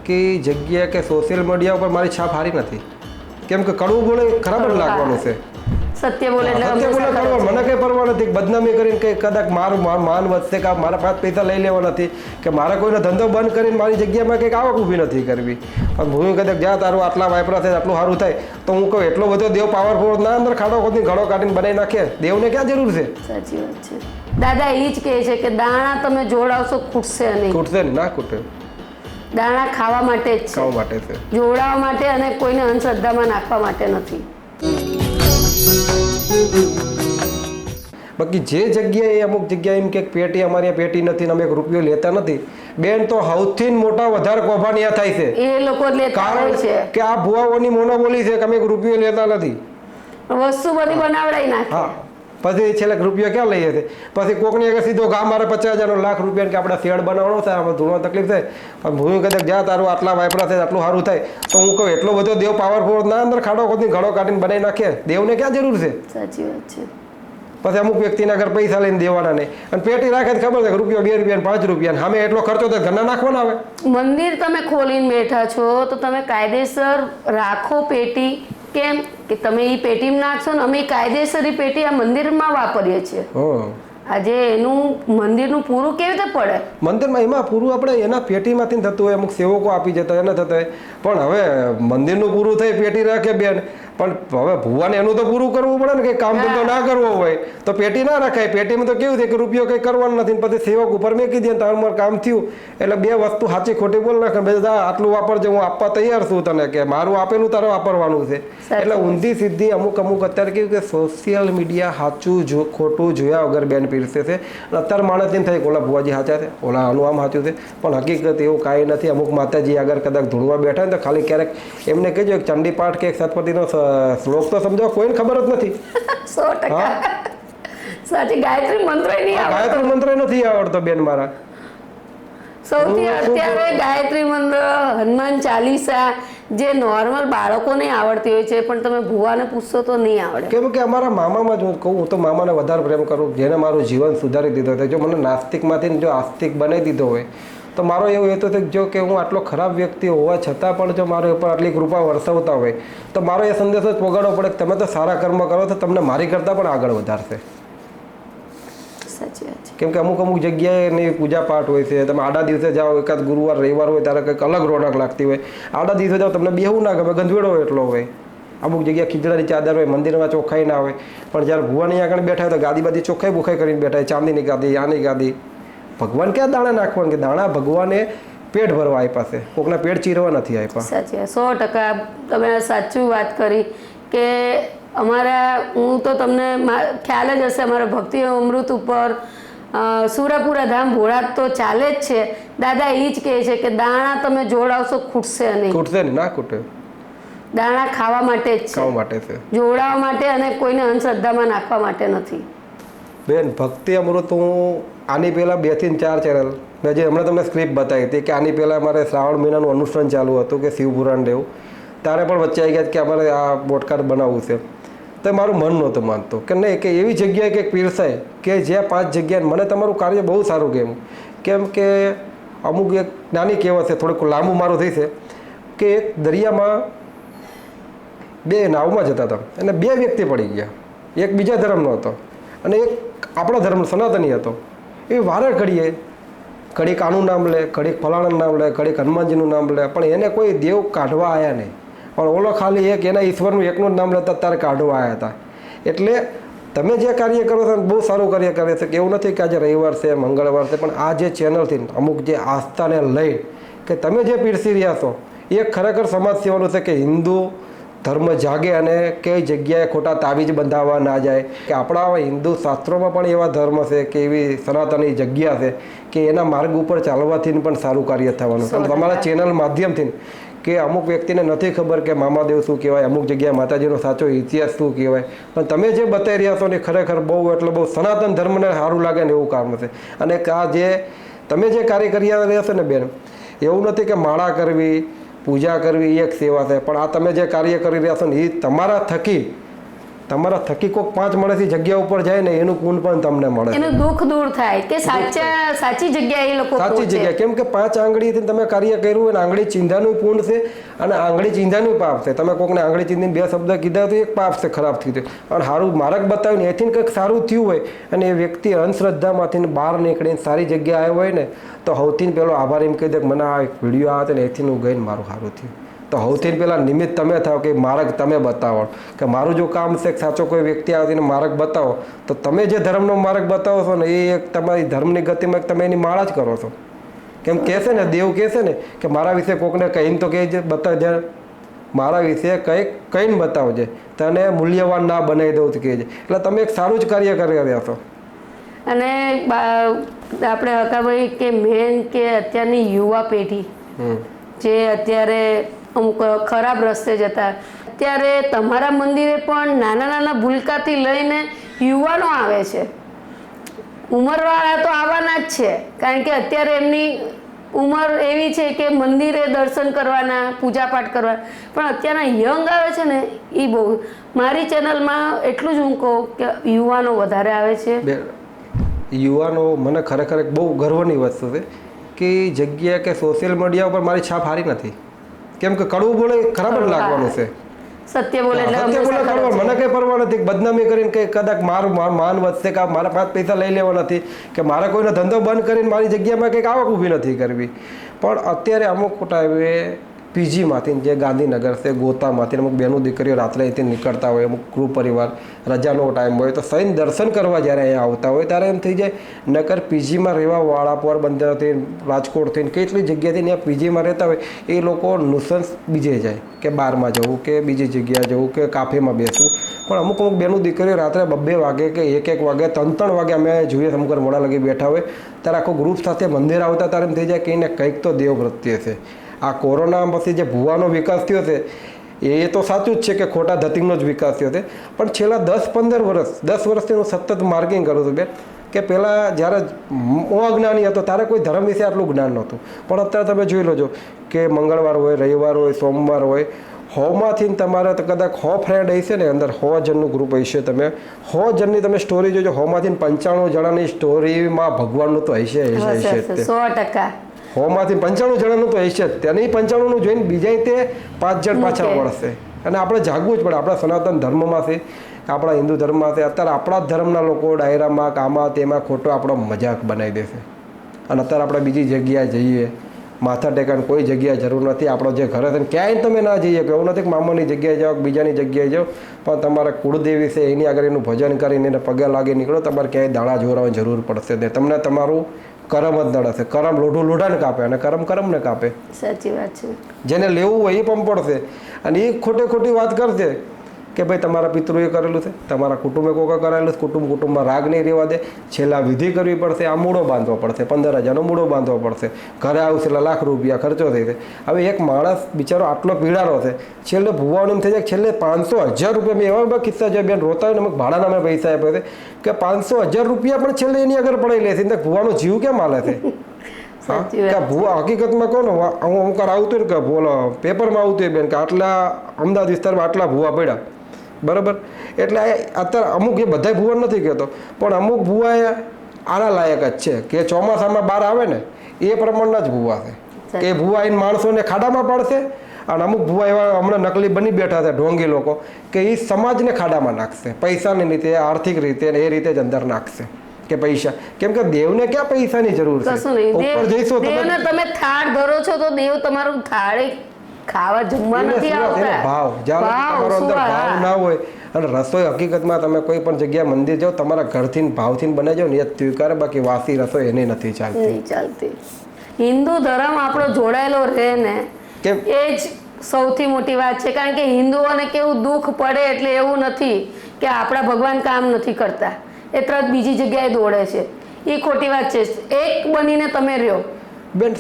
કે જગ્યા કે સોશિયલ મીડિયા ઉપર મારી છાપ હારી નથી, કેમ કે કડવું બોલે ખરાબ જ લાગવાનું છે. સત્ય બોલે એટલે સત્ય બોલે કરવા મને કઈ પરવા નથી. બદનામી કરીને કઈ કદાચ મારું માન વધશે કે મારા 5 પૈસા લઈ લેવા નથી કે મારે કોઈનો ધંધો બંધ કરીને મારી જગ્યામાં કંઈક આવક ઊભી નથી કરવી. પણ હું કદાચ જ્યાં તારું આટલા વાપરા થાય આટલું સારું થાય તો હું કહું એટલો બધો દેવ પાવરફુલ ના અંદર ખાડો ખોદીને ઘડો કાઢીને બનાવી નાખે, દેવને ક્યાં જરૂર છે? સાચી વાત છે. દાદા એ જ કહે છે કે દાણા તમે જોડાવશો ખૂટશે નહીં. ખૂટશે ને? ના ખૂટે. દાણા ખાવા માટે જ છે, ખાવા માટે છે, જોડાવા માટે અને કોઈને અંધશ્રદ્ધામાં નાખવા માટે નથી. બાકી જે જગ્યાએ અમુક જગ્યાએ એમ કે પેટી અમારી પેટી નથી ને અમે 1 રૂપિયો લેતા નથી, બેન તો સૌથી મોટા વધારે કૌભાંડિયા થાય છે. એ લોકો લેતા હોય કારણ છે કે આ ભુવાઓની મોનોપોલી છે કે અમે 1 રૂપિયો લેતા નથી. વસ્તુ બધી બનાવડાઈ નાખે. હા, પછી છેલ્લે રૂપિયા ક્યાં લઈએ છે? પછી કોકની આગળ સીધો ગા મારે 50,000 લાખ રૂપિયા કે આપણે શેડ બનાવવાનો થાય, આમાં ધૂળમાં તકલીફ થાય. પણ હું કદાચ જ્યાં તારું આટલા વાપરા થાય આટલું સારું થાય તો હું કહું એટલો બધો દેવ પાવરફુલ ના અંદર ખાડો ખોદીને ઘડો કાઢીને બનાવી નાખે, દેવને ક્યાં જરૂર છે? સાચી વાત છે. પછી અમુક વ્યક્તિના ઘર પૈસા લઈને દેવાના નહીં અને પેટી રાખે તો ખબર છે કે રૂપિયો 2 રૂપિયા 5 રૂપિયા સામે એટલો ખર્ચો તો ઘરના નાખવાનો આવે. મંદિર તમે ખોલીને બેઠા છો તો તમે કાયદેસર રાખો પેટી. કેમ કે તમે એ પેટીમાં નાખશો ને અમે કાયદેસર પેટી આ મંદિરમાં વાપરીએ છીએ. આજે એનું મંદિરનું પૂરું કેવી રીતે પડે? મંદિરમાં એમાં પૂરું આપણે એના પેટીમાંથી થતું હોય, અમુક સેવકો આપી જતા એને થતા હોય. પણ હવે મંદિરનું પૂરું થઈ પેટી રાખે બેન, પણ હવે ભુવાને એનું તો પૂરું કરવું પડે ને, કંઈ કામ ધંધો ના કરવો હોય તો પેટી ના રખાય. પેટીમાં તો કેવું છે કે રૂપિયો કંઈ કરવાનું નથી, પછી સેવક ઉપર મેકી દે તમારું કામ થયું. એટલે 2 વસ્તુ સાચી ખોટી બોલ નાખે, બધા આટલું વાપરજે હું આપવા તૈયાર છું તને, કે મારું આપેલું તારે વાપરવાનું છે. એટલે ઊંધી સીધી અમુક અત્યારે કેવું કે સોશિયલ મીડિયા સાચું ખોટું જોયા વગર બેન પીરસે છે. અને અત્યારે માણસ એમ થાય કે ઓલા ભુવાજી સાચા છે, ઓલા આનું આમ સાચું છે, પણ હકીકત એવું કાંઈ નથી. અમુક માતાજી આગળ કદાચ ધૂણવા બેઠા ને તો ખાલી ક્યારેક એમને કહેજો એક ચંડી પાઠ કે એક સતપતિનો શ્લોક તો સમજાવો, કોઈને ખબર જ નથી. 100% સાચી. ગાયત્રી મંત્ર નહીં આવડતો. ગાયત્રી મંત્ર નથી આવડતો બેન મારા. સૌથી અત્યારે ગાયત્રી મંત્ર, હનુમાન ચાલીસા જે નોર્મલ બાળકોને આવડતી હોય છે, પણ તમે ભુવાને પૂછશો તો નહીં આવડે. કેમ કે અમારા મામામાં જ હું કહું, હું તો મામાને વધારે પ્રેમ કરું, જેને મારું જીવન સુધારી દીધું હતું. જો મને નાસ્તિકમાંથી જો આસ્તિક બનાવી દીધો હોય તો મારો એવું હેતુ છે જો કે હું આટલો ખરાબ વ્યક્તિ હોવા છતાં પણ જો મારા ઉપર આટલી કૃપા વરસાવતા હોય તો મારો એ સંદેશો જ પોગાડવો પડે કે તમે તો સારા કર્મ કરો તો તમને મારી કરતાં પણ આગળ વધારશે. સાચી વાત છે. કેમ કે અમુક જગ્યાએ એની પૂજા પાઠ હોય છે. તમે આડા દિવસે જાઓ, એકાદ ગુરુવાર રવિવાર હોય ત્યારે કંઈક અલગ રોનક લાગતી હોય. આડા દિવસે જાઓ તમને બેહવું ના ગમે, ગંધવેડો એટલો હોય. અમુક જગ્યાએ ખીચડાની ચાદર હોય, મંદિરમાં ચોખ્ખાઈ ના હોય. પણ જ્યારે ભુવાની આગળ બેઠા હોય તો ગાદી બાદી ચોખ્ખાઈ બુખાઈ કરીને બેઠા હોય, ચાંદીની ગાદી, આની ગાદી. ભગવાન ક્યાં દાણા નાખવાનું? કે દાણા ભગવાને પેટ ભરવા આપ્યા છે, કોકના પેટ ચીરવા નથી આપ્યા. સાચી 100% તમે સાચું વાત કરી. કે અમારા હું તો તમને ખ્યાલ જ હશે, અમારા ભક્તિ અમૃત ઉપર સુરાપુરા ધામ ભોળાત તો ચાલે જ છે. દાદા એ જ કહે છે કે દાણા તમે જોડાવશો ખૂટશે નહીં. ખૂટશે ને? ના ખૂટે. દાણા ખાવા માટે જ છે, ખાવા માટે છે, જોડાવા માટે અને કોઈને અંધશ્રદ્ધામાં નાખવા માટે નથી. બેન ભક્તિ અમૃત હું આની પહેલાં 2 થી 4 ચેનલ મેં જે હમણાં તમને સ્ક્રિપ્ટ બતાવી હતી કે આની પહેલાં અમારે શ્રાવણ મહિનાનું અનુષ્ઠાન ચાલુ હતું કે શિવપુરાણ દેવું, ત્યારે પણ વચ્ચે આવી ગયા કે અમારે આ પોડકાસ્ટ બનાવવું છે. તો મારું મન નહોતું માનતું કે નહીં, કે એવી જગ્યાએ કંઈક પીરસાય કે જ્યાં 5 જગ્યાએ મને તમારું કાર્ય બહુ સારું ગયું. કેમ કે અમુક એક નાની કહેવત છે, થોડુંક લાંબુ મારું થઈ છે કે એક દરિયામાં 2 નાવમાં જતા હતા અને 2 વ્યક્તિ પડી ગયા. એક બીજા ધર્મનો હતો અને એક આપણા ધર્મ સનાતની હતો. એ વારે ઘડીએ ઘડીક આનું નામ લે, ઘડીક ફલાણાનું નામ લે, ઘડીક હનુમાનજીનું નામ લે, પણ એને કોઈ દેવ કાઢવા આવ્યા નહીં. પણ ઓલો ખાલી એક એના ઈશ્વરનું એકનું જ નામ લેતા તારે કાઢવા આવ્યા હતા. એટલે તમે જે કાર્ય કરો છો બહુ સારું કાર્ય કરે છે. કે એવું નથી કે આજે રવિવાર છે, મંગળવાર છે, પણ આ જે ચેનલથી અમુક જે આસ્થાને લઈ કે તમે જે પીરસી રહ્યા છો એ ખરેખર સમાજ સેવાનું છે. કે હિન્દુ ધર્મ જાગે અને કઈ જગ્યાએ ખોટા તાવીજ બંધાવવા ના જાય. કે આપણા હિન્દુ શાસ્ત્રોમાં પણ એવા ધર્મ છે કે એવી સનાતની જગ્યા છે કે એના માર્ગ ઉપર ચાલવાથી પણ સારું કાર્ય થવાનું. અને તમારા ચેનલ માધ્યમથી કે અમુક વ્યક્તિને નથી ખબર કે મામાદેવ શું કહેવાય, અમુક જગ્યાએ માતાજીનો સાચો ઇતિહાસ શું કહેવાય, પણ તમે જે બતાવી રહ્યા છો ને ખરેખર બહુ એટલે બહુ સનાતન ધર્મને સારું લાગે ને એવું કામ છે. અને આ જે તમે જે કાર્ય કરી રહ્યા છો ને બેન, એવું નથી કે માળા કરવી, પૂજા કરવી એ એક સેવા છે, પણ આ તમે જે કાર્ય કરી રહ્યા છો ને એ તમારા થકી તમારા થકી કોઈક 5 માણસની જગ્યા ઉપર જાય ને એનું પુણ્ય પણ તમને મળે છે. એનું દુઃખ દૂર થાય કે સાચી જગ્યાએ એ લોકો સાચી પહોંચે. જગ્યા, કેમ કે 5 આંગળીથી તમે કાર્ય કર્યું અને આંગળી ચીંધાનું પુણ્ય છે અને આંગળી ચીંધાનું પાપ છે. તમે કોકને આંગળી ચીંધીને 2 શબ્દ કીધા તો એક પાપ છે, ખરાબ થયું છે. અને સારું માર્ગ બતાવ્યું ને એથી કંઈક સારું થયું હોય અને એ વ્યક્તિ અંધશ્રદ્ધામાંથી બહાર નીકળીને સારી જગ્યાએ આવ્યો હોય ને તો સૌથી પહેલો આભાર એમ કહી દે કે મને આ એક વિડીયો આવે ને એથી હું ગઈને મારું સારું થયું. તો સૌથી પહેલાં નિમિત્ત તમે થાવ કે માર્ગ તમે બતાવો કે મારું જો કામ છે સાચો કોઈ વ્યક્તિ આવતીને માર્ગ બતાવો તો તમે જે ધર્મનો માર્ગ બતાવો છો ને એ એક તમારી ધર્મની ગતિમાં તમે એની માળા જ કરો છો. કેમ કહેશે ને દેવ કહેશે ને કે મારા વિશે કોકને કહીને તો કહેજે, બતાવજે, મારા વિશે કહીને બતાવજે, તને મૂલ્યવાન ના બનાવી દઉં તો કહેજે. એટલે તમે એક સારું જ કાર્ય કરી રહ્યા છો. અને આપણે હકાભાઈ કે મેન કે અત્યારની યુવા પેઢી જે અત્યારે અમુક ખરાબ રસ્તે જતા, અત્યારે તમારા મંદિરે પણ નાના નાના ભૂલકાથી લઈને યુવાનો આવે છે. ઉંમરવાળા તો આવવાના જ છે, કારણ કે અત્યારે એમની ઉંમર એવી છે કે મંદિરે દર્શન કરવાના, પૂજાપાઠ કરવા. પણ અત્યારના યંગ આવે છે ને એ બહુ, મારી ચેનલમાં એટલું જ હું કહું કે યુવાનો વધારે આવે છે. યુવાનો મને ખરેખર એક બહુ ગર્વની વસ્તુ છે કે જગ્યા કે સોશિયલ મીડિયા ઉપર મારી છાપ હારી નથી. કેમ કે કડવું બોલે ખરાબ જ લાગવાનું છે, સત્ય બોલે એટલે સત્ય બોલે કડવા, મને કઈ પરવા નથી. બદનામી કરીને કઈ કદાચ મારું માન વધશે કે મારા 5 પૈસા લઈ લેવા નથી કે મારે કોઈનો ધંધો બંધ કરીને મારી જગ્યામાં કંઈક આવક ઊભી નથી કરવી. પણ અત્યારે અમુક ટાઈમે પીજીમાંથી જે ગાંધીનગર છે ગોતામાંથી અમુક બહેનો દીકરીઓ રાત્રે અહીંથી નીકળતા હોય, અમુક ગૃહ પરિવાર રજાનો ટાઈમ હોય તો સહીને દર્શન કરવા જ્યારે અહીંયા આવતા હોય ત્યારે એમ થઈ જાય નકર પીજીમાં રહેવાવાળા પોરબંદરથી રાજકોટથી કેટલી જગ્યાથી ત્યાં પીજીમાં રહેતા હોય એ લોકો નુસન્સ બીજે જાય કે બારમાં જવું કે બીજી જગ્યાએ જવું કે કાફેમાં બેસવું. પણ અમુક બહેનો દીકરીઓ રાત્રે 2 વાગે કે 1 વાગે 3 વાગે અમે જોઈએ અમુક મોડા લગી બેઠા હોય ત્યારે આખો ગ્રુપ સાથે મંદિર આવતા ત્યારે એમ થઈ જાય કે એને કંઈક તો દેવ પ્રત્યે છે. આ કોરોના પછી જે ભૂવાનો વિકાસ થયો છે એ તો સાચું જ છે કે ખોટા ધતિંગનો જ વિકાસ થયો છે. પણ છેલ્લા 10 વર્ષથી હું સતત માર્કિંગ કરું છું બેન કે પહેલાં જ્યારે હું અજ્ઞાની હતો ત્યારે કોઈ ધર્મ વિશે આટલું જ્ઞાન નહોતું. પણ અત્યારે તમે જોઈ લોજો કે મંગળવાર હોય, રવિવાર હોય, સોમવાર હોય, 100માંથી તમારે કદાચ 100 ફ્રેન્ડ હશે ને અંદર 100 જણનું ગ્રુપ હશે. તમે 100 જણની તમે સ્ટોરી જોજો, 100માંથી 95 જણાની સ્ટોરીમાં ભગવાનનું તો હશે જ. 100% 100માંથી 95 જણાનું તો હશે જ. તેની 95નું જોઈને બીજા તે 5 જણ પાછા વળશે. અને આપણે જાગવું જ પડે. આપણા સનાતન ધર્મમાં છે, આપણા હિન્દુ ધર્મમાં છે. અત્યારે આપણા જ ધર્મના લોકો ડાયરામાં કામાં તેમાં ખોટો આપણો મજાક બનાવી દેશે. અને અત્યારે આપણે બીજી જગ્યાએ જઈએ, માથા ટેકાને કોઈ જગ્યાએ જરૂર નથી. આપણો જે ઘરે છે ક્યાંય તમે ના જઈએ કે એવું નથી કે મામાની જગ્યાએ જાઓ બીજાની જગ્યાએ જાઓ, પણ તમારા કુળદેવી છે એની આગળ એનું ભજન કરીને એને પગે લાગી નીકળો. તમારે ક્યાંય દાણા જોરાવાની જરૂર પડશે નહીં. તમને તમારું કરમ જ નડશે. કરમ લોઢાને કાપે અને કરમને કાપે. સાચી વાત છે. જેને લેવું હોય એ પણ પડશે. અને એ ખોટી વાત કરશે કે ભાઈ તમારા પિતૃએ કરેલું છે, તમારા કુટુંબે કોકા કરેલું છે, કુટુંબમાં રાગ નહીં રહેવા દે, છેલ્લા વિધિ કરવી પડશે, આ મૂળો બાંધવો પડશે, 15,000નો મૂળો બાંધવો પડશે, ઘરે આવશે એટલે લાખ રૂપિયા ખર્ચો થઈ જાય. હવે એક માણસ બિચારો આટલો પીડારો છે, છેલ્લે ભૂવાનો એમ થઈ જાય છેલ્લે 500,000 રૂપિયા. મેં એવા કિસ્સા જો બેન રોતા હોય ને અમુક ભાડાના અમે પૈસા આપે છે કે 500,000 રૂપિયા પણ છેલ્લે એની આગળ પડાઈ લે છે. ભૂવાનો જીવ કેમ હાલે છે? ભૂવા હકીકતમાં કહો ને હું અમુક આવતું ને કે બોલો પેપરમાં આવતું હોય બેન કે આટલા અમદાવાદ વિસ્તારમાં આટલા ભૂવા પડ્યા, બરાબર. એટલે અત્યારે અમુક એ બધા ભૂવા નથી કહેતો, પણ અમુક ભૂવા એ આના લાયક જ છે કે ચોમાસામાં બહાર આવે ને એ પ્રમાણના જ ભૂવા છે કે ભૂવા એને માણસોને ખાડામાં પાડશે. અને અમુક ભૂવા એવા હમણાં નકલી બની બેઠા છે ઢોંગી લોકો કે એ સમાજને ખાડામાં નાખશે, પૈસાની રીતે, આર્થિક રીતે એ રીતે જ અંદર નાખશે કે પૈસા. કેમ કે દેવને ક્યાં પૈસાની જરૂર છે? ઉપર જઈશો તમે થાળ ધરો છો તો દેવ તમારું થાળે ખાવા જમવા નથી આવતા. ભાવ જ્યારે તમારો અંદર ભાવ ના હોય અને રસોઈ હકીકતમાં તમે કોઈ પણ જગ્યાએ મંદિર જાઓ તમારા ઘરથી ભાવથી બનાવી જાઓ ને એ સ્વીકારે, બાકી વાસી રસોઈ એને નથી ચાલતી. હિન્દુ ધર્મ આપણો જોડાયેલો રહે ને એ જ સૌથી મોટી વાત છે. કારણ કે હિન્દુઓને કેવું દુઃખ પડે એટલે એવું નથી કે આપણા ભગવાન કામ નથી કરતા, એ તરત બીજી જગ્યાએ દોડે છે. એ ખોટી વાત છે. એક બનીને તમે રહ્યો બેન.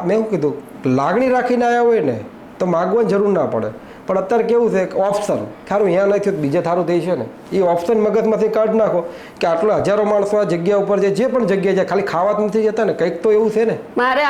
મેં એવું કીધું લાગણી રાખીને આવ્યા હોય ને તો માગવાની જરૂર ના પડે. પણ અત્યારે કેવું છે ઓપ્શન, ખારું અહીંયા નહીં થયું બીજે થારું થઈ છે ને, એ ઓપ્શન મગજમાંથી કાઢી નાખો કે આટલા હજારો માણસો આ જગ્યા ઉપર જે પણ જગ્યાએ જાય ખાલી ખાવા જ નથી જતા ને, કંઈક તો એવું છે ને. મારે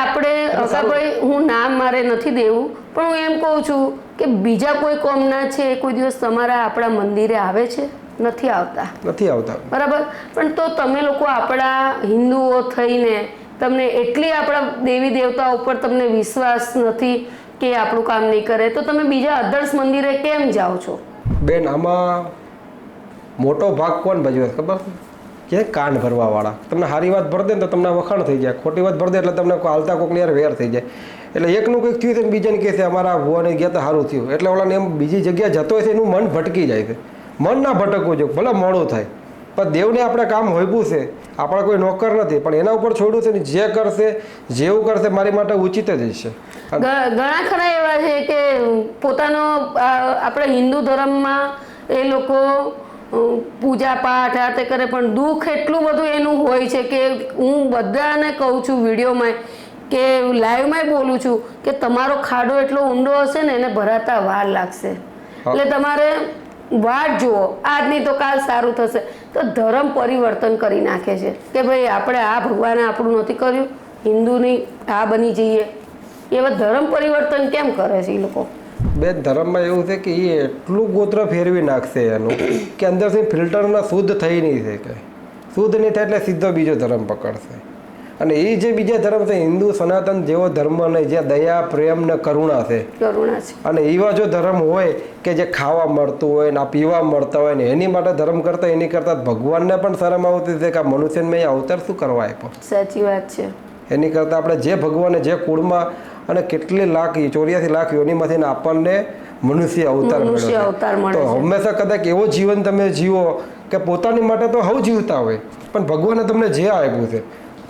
ભાઈ હું નામ મારે નથી દેવું, પણ હું એમ કહું છું કે બીજા કોઈ કોમના છે કોઈ દિવસ તમારા આપણા મંદિરે આવે છે? નથી આવતા. આવતા. બરાબર. પણ તો તમે લોકો આપણા હિન્દુઓ થઈને તમને એટલી આપણા દેવી દેવતા ઉપર તમને વિશ્વાસ નથી કે આપણું કામ નહીં કરે, તો તમે બીજા અધર્સ મંદિરે કેમ જાઓ છો? બેન, આમાં મોટો ભાગ કોણ ભજવે ખબર છે? કાન ભરવાવાળા. તમને સારી વાત ભર દે ને તો તમને વખાણ થઈ જાય, ખોટી વાત ભર દે એટલે તમને હાલતા કોકની યાર વેર થઈ જાય. એટલે એકનું કંઈક થયું છે ને બીજાને કહે છે અમારા ભુવાને ગયા તો સારું થયું, એટલે ઓલાને એમ બીજી જગ્યાએ જતો હોય છે એનું મન ભટકી જાય છે. મન ના ભટકવું જોઈએ, ભલે મોડું થાય, પણ દેવને આપણે કામ હોઈપું છે, આપણા કોઈ નોકર નથી, પણ એના ઉપર છોડ્યું છે ને જે કરશે જેવું કરશે મારી માટે ઉચિત જ હશે. ઘણા ખરા એવા છે કે પોતાનો આપણે હિન્દુ ધર્મમાં એ લોકો પૂજા પાઠ આ તે કરે, પણ દુઃખ એટલું બધું એનું હોય છે કે હું બધાને કહું છું વિડીયોમાં કે લાઈવમાં બોલું છું કે તમારો ખાડો એટલો ઊંડો હશે ને એને ભરાતા વાર લાગશે. એટલે તમારે વાટ જુઓ, આજની તો કાલ સારું થશે. તો ધર્મ પરિવર્તન કરી નાખે છે કે ભાઈ આપણે આ ભગવાને આપણું નથી કર્યું, હિન્દુની આ બની જઈએ. એવા ધર્મ પરિવર્તન કેમ કરે છે એ લોકો? બે ધર્મમાં એવું છે કે એ એટલું ગોત્ર ફેરવી નાખશે એનું કે અંદરથી ફિલ્ટરના શુદ્ધ થઈ નહીં શકે. શુદ્ધ નહીં થાય એટલે સીધો બીજો ધર્મ પકડશે. અને એ જે બીજા ધર્મ છે હિન્દુ સનાતન જેવો ધર્મ નહીં, જ્યાં દયા પ્રેમ ને કરુણા છે. અને એવા જો ધર્મ હોય કે જે ખાવા મળતું હોય ને આ પીવા મળતા હોય ને એની માટે ધર્મ કરતા એની કરતા ભગવાનને પણ શરમ આવતી છે કે આ મનુષ્યને મેં અવતાર શું કરવા આપ્યો. સાચી વાત છે. એની કરતાં આપણે જે ભગવાને જે કુળમાં અને કેટલી લાખ 84 લાખ યોનીમાંથી આપણને મનુષ્ય અવતાર મળે તો હંમેશા કદાચ એવો જીવન તમે જીવો કે પોતાની માટે તો હવ જીવતા હોય, પણ ભગવાને તમને જે આપ્યું છે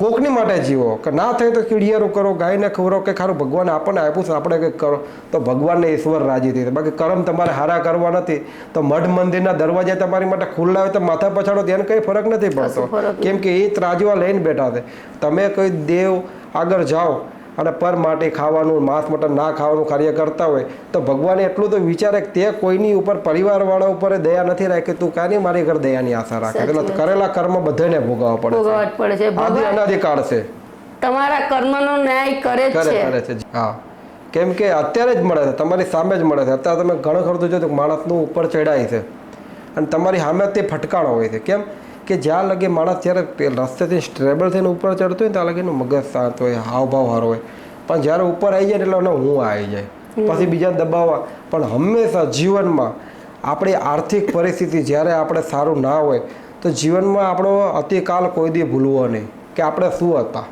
કોકની માટે જીવો. કે ના થાય તો કીડિયારું કરો, ગાયને ખવરો કે ખારું ભગવાને આપણને આપ્યું છે આપણે કંઈક કરો તો ભગવાનને ઈશ્વર રાજી થઈ. બાકી કર્મ તમારે હારા કરવા નથી તો મઢ મંદિરના દરવાજા તમારી માટે ખુલ્લા હોય તો માથા પછાડો તેને કંઈ ફરક નથી પડતો, કેમ કે એ ત્રાજવા લઈને બેઠા છે. તમે કોઈ દેવ આગળ જાઓ અને પર માટે ખાવાનું માંસ મટન ના ખાવાનું કાર્ય કરતા હોય તો ભગવાને એટલું તો વિચારે કે તે કોઈની ઉપર પરિવારવાળા ઉપર દયા નથી રાખી, તું કાની મારી ઘર દયાની આશા રાખે. એટલે કરેલા કર્મ બધાને ભોગવવા પડે છે. આદિ અનાદિકાળ છે, તમારા કર્મનો ન્યાય કરે છે. હા, કેમ કે અત્યારે જ મળે છે, તમારી સામે જ મળે છે. અત્યારે તમે ઘણું ખરું જો તો માણસનું ઉપર ચડાય છે અને તમારી સામે તે ફટકાણો હોય છે. કેમ કે જ્યાં લગે માણસ જ્યારે રસ્તેથી સ્ટેબલ થઈને ઉપર ચડતો હોય ને ત્યાં લગીનું મગજ શાંત હોય, હાવભાવ સારો હોય, પણ જ્યારે ઉપર આવી જાય એટલે હું આવી જાય પછી બીજાને દબાવવા. પણ હંમેશા જીવનમાં આપણી આર્થિક પરિસ્થિતિ જ્યારે આપણે સારું ના હોય તો જીવનમાં આપણો અતિકાલ કોઈ દી ભૂલવો નહીં કે આપણે શું હતા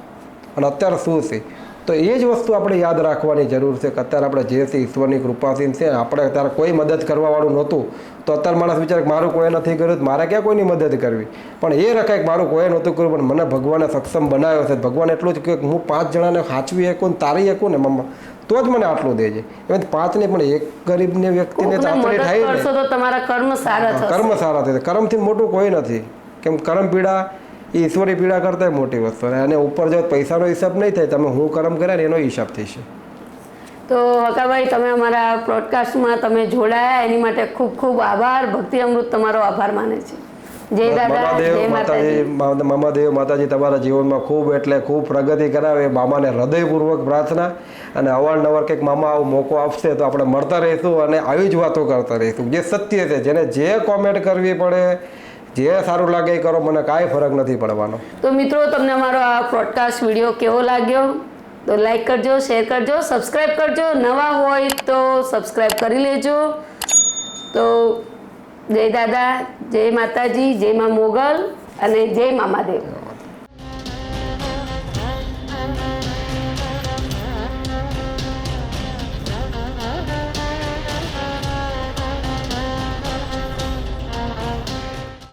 અને અત્યારે શું છે. તો એ જ વસ્તુ આપણે યાદ રાખવાની જરૂર છે કે અત્યારે આપણે જે છે ઈશ્વરની કૃપાથી છે. આપણે અત્યારે કોઈ મદદ કરવાવાળું નહોતું તો અત્યારે માણસ વિચારે કે મારું કોઈ નથી કર્યું, મારે ક્યાં કોઈની મદદ કરવી. પણ એ રખાય કે મારું કોઈ નહોતું કર્યું પણ મને ભગવાને સક્ષમ બનાવ્યો છે. ભગવાન એટલું જ કે હું 5 જણાને સાચવી શકું ને તારી શકું ને મમ્મા તો જ મને આટલું દેજે. એમ 5 નહીં પણ એક ગરીબને વ્યક્તિને ચાતરી થાય ને તમારા કર્મ સારા થાય. કર્મથી મોટું કોઈ નથી. કેમ કર્મ પીડા એ ઈશ્વરી પીડા કરતા મોટી વસ્તુ. અને ઉપર જો પૈસાનો હિસાબ નહીં થાય, તમે હું કર્મ કર્યા ને એનો હિસાબ થશે. તો હકાભાઈ, તમે અમારા પોડકાસ્ટમાં તમે જોડાયા એની માટે ખૂબ ખૂબ આભાર. ભક્તિ અમૃત તમારો આભાર માને છે. જય દાદા, જય માતાજી. મામાદેવ માતાજી તમારા જીવનમાં ખૂબ એટલે ખૂબ પ્રગતિ કરાવે મામાને હૃદયપૂર્વક પ્રાર્થના. અને અવારનવાર કંઈક મામા આવો મોકો આપશે તો આપણે મળતા રહીશું અને આવી જ વાતો કરતા રહીશું. જે સત્ય છે, જેને જે કોમેન્ટ કરવી પડે, જે સારું લાગે એ કરો, મને કાંઈ ફરક નથી પડવાનો. તો મિત્રો, તમને અમારો આ પોડકાસ્ટ વિડીયો કેવો લાગ્યો તો લાઈક કરજો, શેર કરજો, સબસ્ક્રાઈબ કરજો. નવા હોય તો સબસ્ક્રાઈબ કરી લેજો. તો જય દાદા, જય માતાજી, જય મા મોગલ અને જય મામાદેવ.